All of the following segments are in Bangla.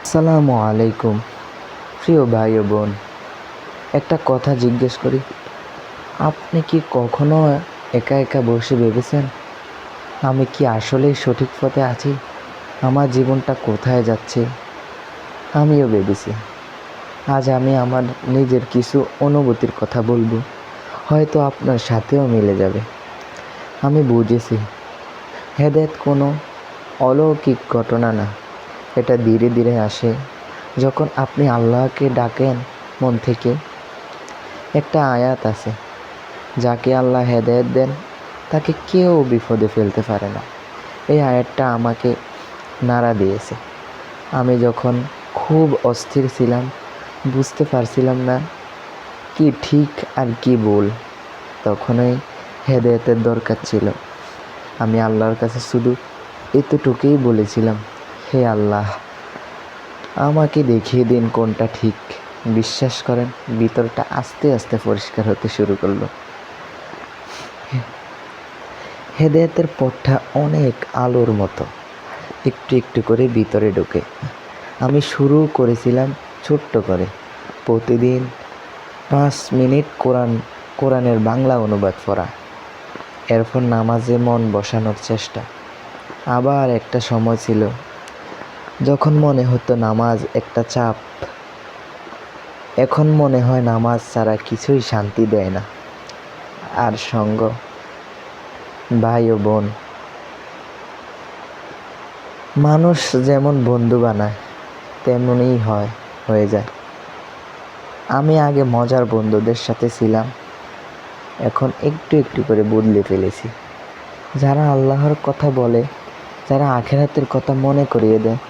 আসসালামু আলাইকুম। প্রিয় ভাই ও বোন, একটা কথা জিজ্ঞেস করি, আপনি কি কখনো একা একা বসে ভেবেছেন আমি কি আসলেই সঠিক পথে আছি? আমার জীবনটা কোথায় যাচ্ছে? আমিও ভেবেছি। আজ আমি আমার নিজের কিছু অনুভূতির কথা বলবো, হয়তো আপনার সাথেও মিলে যাবে। আমি বুঝেছি, হেদায়েত কোনো অলৌকিক ঘটনা না, এটা ধীরে ধীরে আসে যখন আপনি আল্লাহকে ডাকেন মন থেকে। একটা আয়াত আছে, যাকে আল্লাহ হেদায়েত দেন তাকে কেউ বিপদে ফেলতে পারে না। এই আয়াতটা আমাকে নাড়া দিয়েছে। আমি যখন খুব অস্থির ছিলাম, বুঝতে পারছিলাম না কি ঠিক আর কি ভুল, তখনই হেদায়েতের দরকার ছিল। আমি আল্লাহর কাছে শুধু এতটুকুই বলেছিলাম, হে আল্লাহ, আমাকে দেখিয়ে দিন কোনটা ঠিক। বিশ্বাস করেন, ভিতরটা আস্তে আস্তে পরিষ্কার হতে শুরু করলো। হেদায়েতের পথটা অনেক আলোর মতো, একটু একটু করে ভিতরে ঢুকে। আমি শুরু করেছিলাম ছোট্ট করে, প্রতিদিন 5 মিনিট কোরআনের বাংলা অনুবাদ পড়া, এরপর নামাজে মন বসানোর চেষ্টা। আবার একটা সময় ছিল যখন মনে হতো নামাজ একটা চাপ। এখন মনে হয় নামাজ ছাড়া কিছুই শান্তি দেয় না। আর সঙ্গ, ভাই ও বোন, মানুষ যেমন বন্ধু বানায় তেমনই হয়ে যায়। আমি আগে মজার বন্ধুদের সাথে ছিলাম, এখন একটু একটু করে বদলে ফেলেছি। যারা আল্লাহর কথা বলে, যারা আখিরাতের কথা মনে করিয়ে দেয়,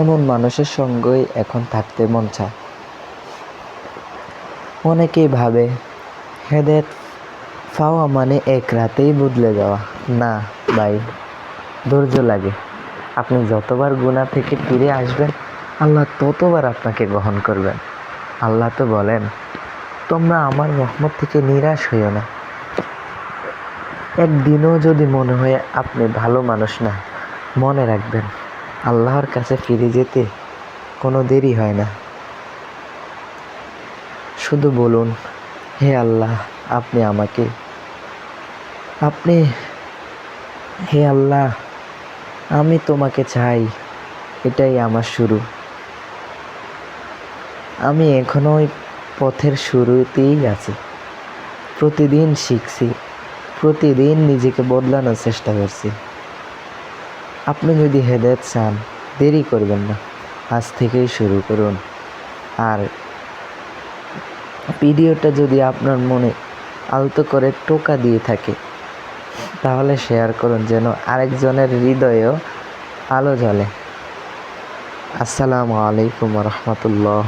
এমন মানুষের সঙ্গই এখন থাকতে মন চায়। অনেকেই ভাবে হেদায়েত পাওয়া মানে এক রাতেই বদলে যাওয়া। না ভাই, ধৈর্য লাগে। আপনি যতবার গুনাহ থেকে ফিরে আসবেন, আল্লাহ ততবার আপনাকে গ্রহণ করবেন। আল্লাহ তো বলেন, তোমরা আমার রহমত থেকে নিরাশ হইও না। একদিনও যদি মনে হয় আপনি ভালো মানুষ না, মনে রাখবেন আল্লাহর কাছে ফিরে যেতে কোনো দেরি হয় না। শুধু বলুন, হে আল্লাহ, হে আল্লাহ, আমি তোমাকে চাই। এটাই আমার শুরু। আমি এখনো ওই পথের শুরুতেই আছি। প্রতিদিন শিখছি, প্রতিদিন নিজেকে বদলানোর চেষ্টা করছি। আপনি যদি হেদায়েত চান, দেরি করবেন না, আজ থেকেই শুরু করুন। আর ভিডিওটা যদি আপনার মনে আলতো করে টোকা দিয়ে থাকে, তাহলে শেয়ার করুন, যেন আরেকজনের হৃদয়েও আলো জ্বলে। আসসালামু আলাইকুম ওয়া রাহমাতুল্লাহ।